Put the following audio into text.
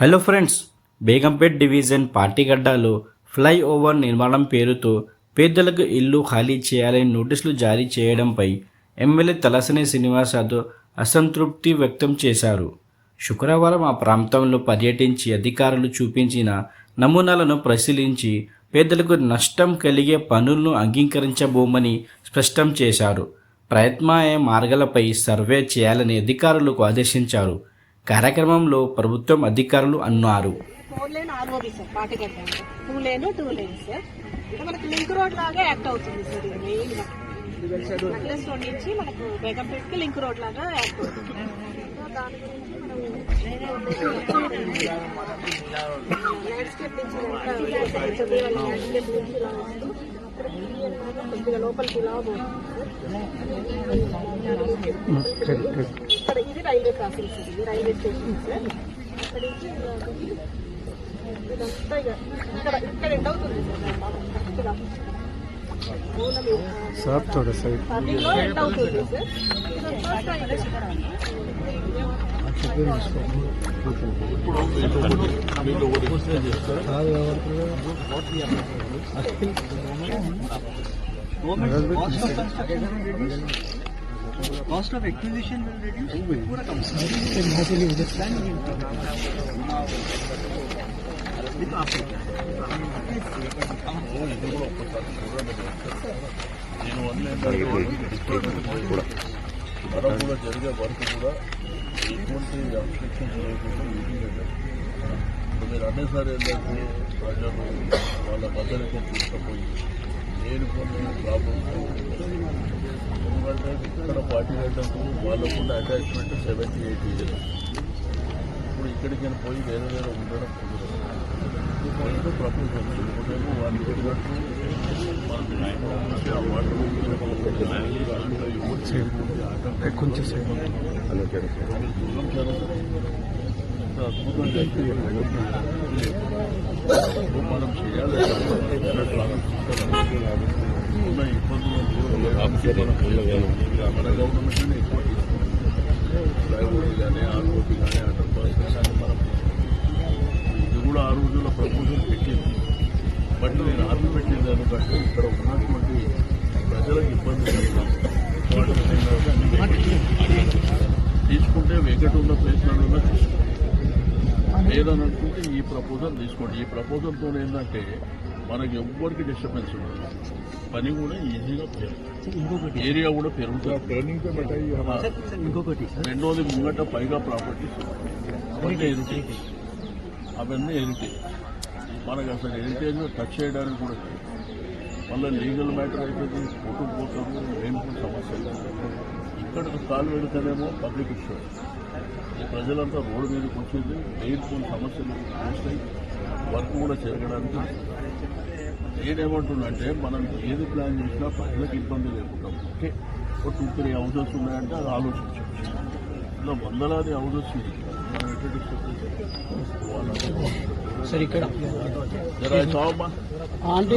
Hello friends, Begumpet division పార్టీగడ్డలో flyover నిర్మాణం పేరుతో పేదలకు ఇల్లు ఖాళీ చేయాలని నోటీసులు జారీ చేయడంపై ఎమ్మెల్యే తలసాని శ్రీనివాస్ యాదవ్ అసంతృప్తి వ్యక్తం చేశారు. శుక్రవారం ఆ ప్రాంతంలో పర్యటించి అధికారులు చూపించిన నమూనాలను పరిశీలించి పేదలకు నష్టం కలిగే పనులను అంగీకరించబోమని స్పష్టం చేశారు. ప్రయత్నాయ మార్గాలపై సర్వే చేయాలని అధికారులకు ఆదేశించారు. కార్యక్రమంలో ప్రభుత్వం అధికారులు అన్నారు. 4 lane ROB sir, Patigadda 2 lane sir. అంటే మనకి లింక్ రోడ్ లాగా యాక్ట్ అవుతుంది సార్. ఇది మెయిన్ గా నక్లెస్ రోడ్ నుంచి మనకు బేగంపేట్ కి లింక్ రోడ్ లాగా యాక్ట్ అవుతుంది. దాని గురించి మనం ల్యాండ్స్కేప్ నుంచి కొద్దిగా లోపలికి ఇలా ఇక్కడ ఇది రైల్వే క్రాసింగ్ సార్, ఇది రైల్వే స్టేషన్ సార్. అక్కడ నుంచి ఇదంతా ఇక్కడ ఎండ్ అవుతుంది సార్. టర్నింగ్ లో ఎండ్ అవుతుంది sir. Cost of acquisition will reduce. पूरा कम से జరిగే వర్క్ కూడా ఎటువంటి అబ్స్ట్రక్షన్స్ లేకుండా ఈజీగా మీరు అనేసారి ఏంటంటే ప్రజలు వాళ్ళ భద్రత తీసుకుపోయి నేను కొన్ని ప్రాబ్లమ్స్ ఎందుకంటే ఇక్కడ పార్టీలకు వాళ్ళకున్న అటాచ్మెంట్ 70-80 ఇయర్స్. ఇప్పుడు ఇక్కడికి పోయి వేరే వేరే ఉండడం కుదరదు. ప్రపోజల్ ఎందుకంటే వాళ్ళు పెట్టినట్టు మనం చేయాలి. ఉన్న ఇబ్బందులు మన గవర్నమెంట్లోనే ఎక్కువ ఫ్లైఓవర్ కానీ ఆర్ఓటీ కానీ అండర్ పాస్ కానీ మనం ఇది కూడా ఆ రోజుల్లో ప్రపోజల్ పెట్టింది. బట్ నేను ఆర్మీ పెట్టింది దానికంటే ఇక్కడ ఉన్నటువంటి ప్రజలకు ఇబ్బంది తీసుకుంటే వెకెట్ ఉన్న ప్లేస్లలో తీసుకుంటాం. లేదని అనుకుంటే ఈ ప్రపోజల్ తీసుకోండి. ఈ ప్రపోజల్తో ఏంటంటే మనకి ఎవ్వరికి డిస్టర్బెన్స్ ఉండదు, పని కూడా ఈజీగా పెరుగుతుంది, ఏరియా కూడా పెరుగుతుంది. ఇంకొకటి రెండోది ముంగట పైగా ప్రాపర్టీస్ అవన్నీ హెరిటేజ్, అవన్నీ హెరిటేజ్ మనకు అసలు హెరిటేజ్ టచ్ చేయడానికి కూడా మళ్ళీ లీగల్ మ్యాటర్ అయితే పోతారు, లేనిపోయిన సమస్యలు. ఇక్కడికి కాలు పెడితేనేమో పబ్లిక్ ఇష్యూ, ఈ ప్రజలంతా రోడ్డు మీదకి వచ్చింది, లేనిపోయిన సమస్యలు వస్తాయి, వర్క్ కూడా జరగడానికి. నేనేమంటున్నంటే మనం ఏది ప్లాన్ చేసినా ప్రజలకు ఇబ్బంది లేకుండా ఓకే. ఒక 2-3 హౌసెస్ ఉన్నాయంటే అది ఆలోచించవచ్చు. ఇలా వందలాది హౌసెస్ మనం ఎట్లా డిస్కస్ सर ఇక్కడ జరా చావమ్మా ఆంటీ